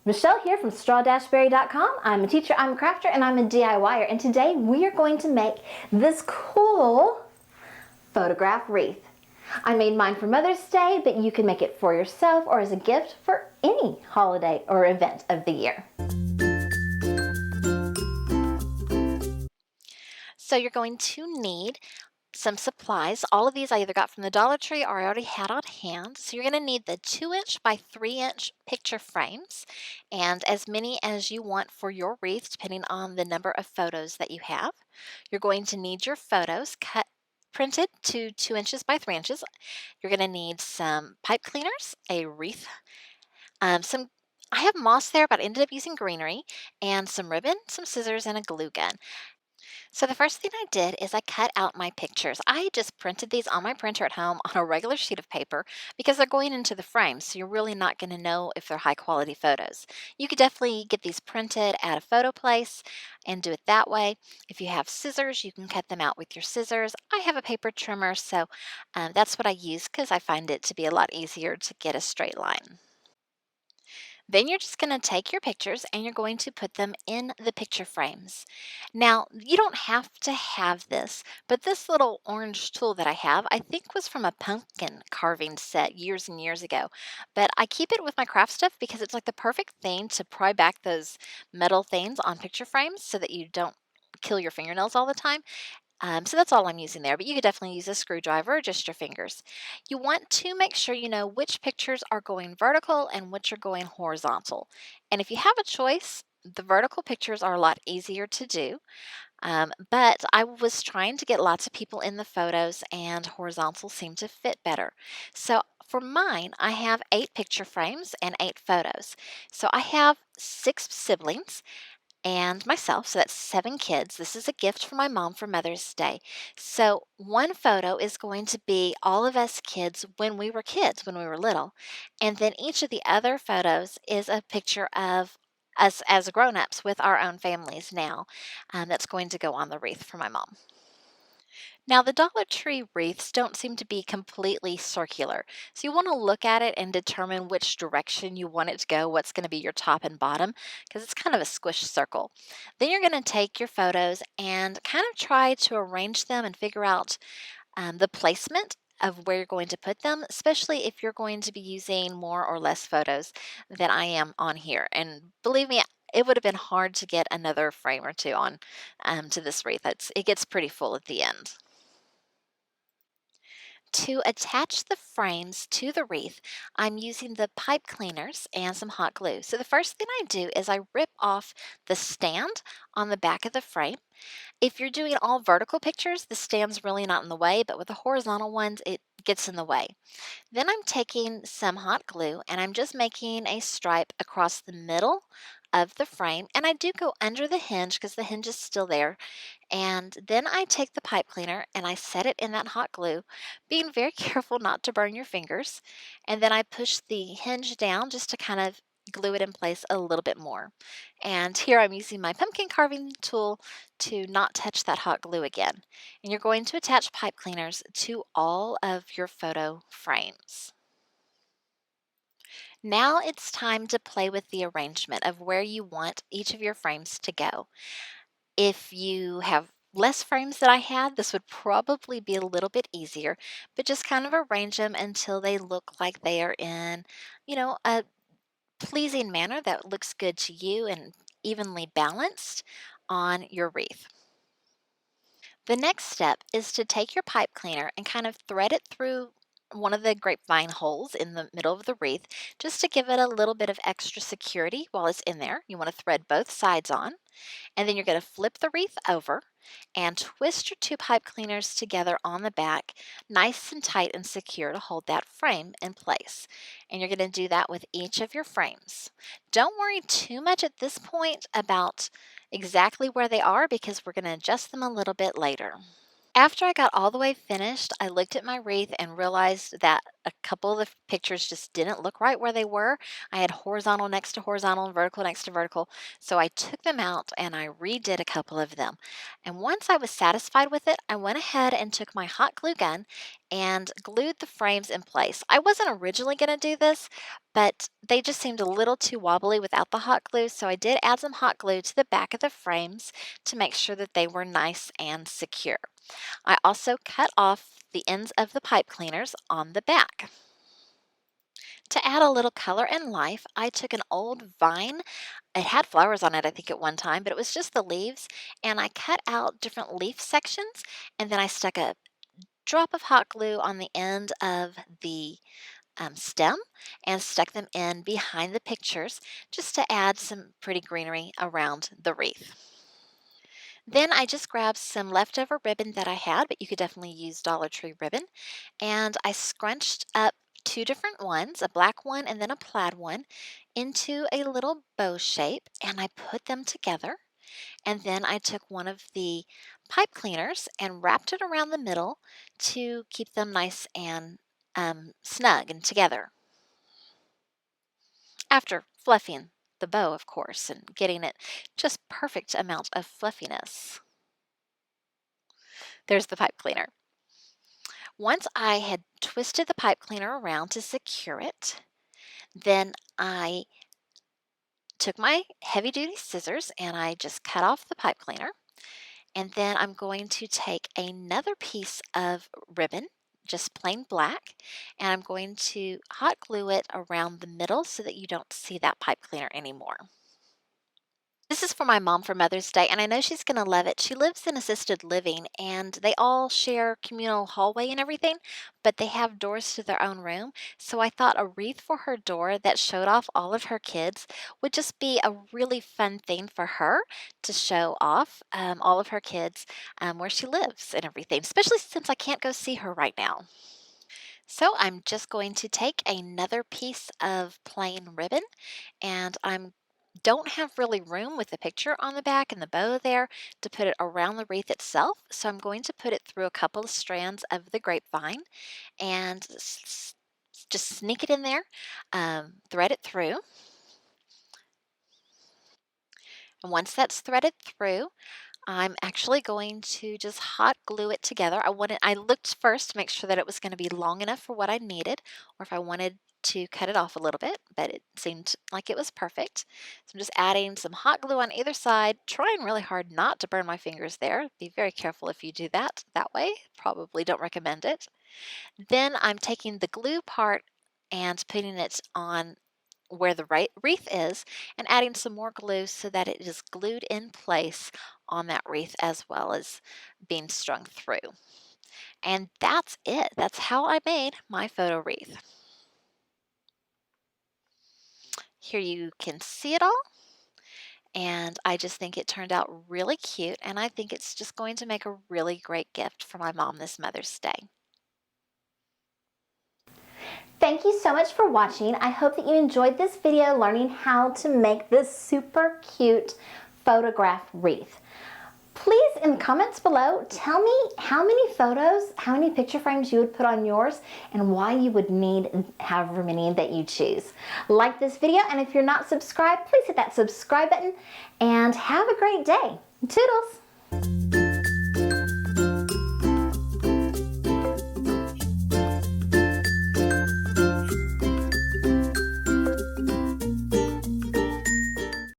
Michelle here from Straw-Bearie.com. I'm a teacher, I'm a crafter, and I'm a DIYer. And today we are going to make this cool photograph wreath. I made mine for Mother's Day, but you can make it for yourself or as a gift for any holiday or event of the year. So you're going to need some supplies. All of these I either got from the Dollar Tree or I already had on hand. So you're going to need the 2" by 3" picture frames and as many as you want for your wreath, depending on the number of photos that you have. You're going to need your photos printed to 2" by 3". You're going to need some pipe cleaners, a wreath, some I have moss there, but I ended up using greenery, and some ribbon, some scissors, and a glue gun. So the first thing I did is I cut out my pictures. I just printed these on my printer at home on a regular sheet of paper because they're going into the frame, so you're really not going to know if they're high quality photos. You could definitely get these printed at a photo place and do it that way. If you have scissors, you can cut them out with your scissors. I have a paper trimmer, so that's what I use because I find it to be a lot easier to get a straight line. Then you're just going to take your pictures and you're going to put them in the picture frames. Now, you don't have to have this, but this little orange tool that I have, I think was from a pumpkin carving set years and years ago. But I keep it with my craft stuff because it's like the perfect thing to pry back those metal things on picture frames so that you don't kill your fingernails all the time. So that's all I'm using there, but you could definitely use a screwdriver or just your fingers. You want to make sure you know which pictures are going vertical and which are going horizontal. And if you have a choice, the vertical pictures are a lot easier to do, but I was trying to get lots of people in the photos and horizontal seemed to fit better. So for mine, I have 8 picture frames and 8 photos. So I have 6 siblings and myself. So that's 7 kids. This is a gift from my mom for Mother's Day. So one photo is going to be all of us kids, when we were little. And then each of the other photos is a picture of us as grown-ups with our own families now. That's going to go on the wreath for my mom. Now, the Dollar Tree wreaths don't seem to be completely circular, so you want to look at it and determine which direction you want it to go, what's going to be your top and bottom, because it's kind of a squished circle. Then you're going to take your photos and kind of try to arrange them and figure out the placement of where you're going to put them, especially if you're going to be using more or less photos than I am on here. And believe me, it would have been hard to get another frame or two on to this wreath. It gets pretty full at the end. To attach the frames to the wreath, I'm using the pipe cleaners and some hot glue. So the first thing I do is I rip off the stand on the back of the frame. If you're doing all vertical pictures, the stand's really not in the way, but with the horizontal ones, it gets in the way. Then I'm taking some hot glue and I'm just making a stripe across the middle of the frame, and I do go under the hinge because the hinge is still there. And then I take the pipe cleaner and I set it in that hot glue, being very careful not to burn your fingers. And then I push the hinge down just to kind of glue it in place a little bit more. And here I'm using my pumpkin carving tool to not touch that hot glue again. And you're going to attach pipe cleaners to all of your photo frames. Now it's time to play with the arrangement of where you want each of your frames to go. If you have less frames than I had, this would probably be a little bit easier, but just kind of arrange them until they look like they are in, a pleasing manner that looks good to you and evenly balanced on your wreath. The next step is to take your pipe cleaner and kind of thread it through one of the grapevine holes in the middle of the wreath just to give it a little bit of extra security while it's in there. You want to thread both sides on, and then you're going to flip the wreath over and twist your 2 pipe cleaners together on the back, nice and tight and secure to hold that frame in place. And you're going to do that with each of your frames. Don't worry too much at this point about exactly where they are because we're going to adjust them a little bit later. After I got all the way finished, I looked at my wreath and realized that a couple of the pictures just didn't look right where they were. I had horizontal next to horizontal and vertical next to vertical. So I took them out and I redid a couple of them. And once I was satisfied with it, I went ahead and took my hot glue gun and glued the frames in place. I wasn't originally going to do this, but they just seemed a little too wobbly without the hot glue. So I did add some hot glue to the back of the frames to make sure that they were nice and secure. I also cut off the ends of the pipe cleaners on the back. To add a little color and life, I took an old vine. It had flowers on it, I think, at one time, but it was just the leaves, and I cut out different leaf sections, and then I stuck a drop of hot glue on the end of the stem and stuck them in behind the pictures just to add some pretty greenery around the wreath. Then I just grabbed some leftover ribbon that I had, but you could definitely use Dollar Tree ribbon, and I scrunched up two different ones, a black one and then a plaid one, into a little bow shape, and I put them together. And then I took one of the pipe cleaners and wrapped it around the middle to keep them nice and snug and together. After fluffing the bow, of course, and getting it just perfect amount of fluffiness. There's the pipe cleaner. Once I had twisted the pipe cleaner around to secure it, then I took my heavy duty scissors and I just cut off the pipe cleaner. And then I'm going to take another piece of ribbon, just plain black, and I'm going to hot glue it around the middle so that you don't see that pipe cleaner anymore. This is for my mom for Mother's Day, and I know she's going to love it. She lives in assisted living, and they all share communal hallway and everything, but they have doors to their own room. So I thought a wreath for her door that showed off all of her kids would just be a really fun thing for her to show off all of her kids where she lives and everything, especially since I can't go see her right now. So I'm just going to take another piece of plain ribbon, and I'm don't have really room with the picture on the back and the bow there to put it around the wreath itself. So I'm going to put it through a couple of strands of the grapevine and just sneak it in there, thread it through. And once that's threaded through, I'm actually going to just hot glue it together. I looked first to make sure that it was going to be long enough for what I needed, or if I wanted to cut it off a little bit, but it seemed like it was perfect. So I'm just adding some hot glue on either side, trying really hard not to burn my fingers there. Be very careful if you do that way. Probably don't recommend it. Then I'm taking the glue part and putting it on where the wreath is and adding some more glue so that it is glued in place on that wreath as well as being strung through. And that's it. That's how I made my photo wreath. Here you can see it all. And I just think it turned out really cute, and I think it's just going to make a really great gift for my mom this Mother's Day. Thank you so much for watching. I hope that you enjoyed this video learning how to make this super cute photograph wreath. Please, in the comments below, tell me how many photos, how many picture frames you would put on yours and why you would need however many that you choose. Like this video, and if you're not subscribed, please hit that subscribe button and have a great day. Toodles!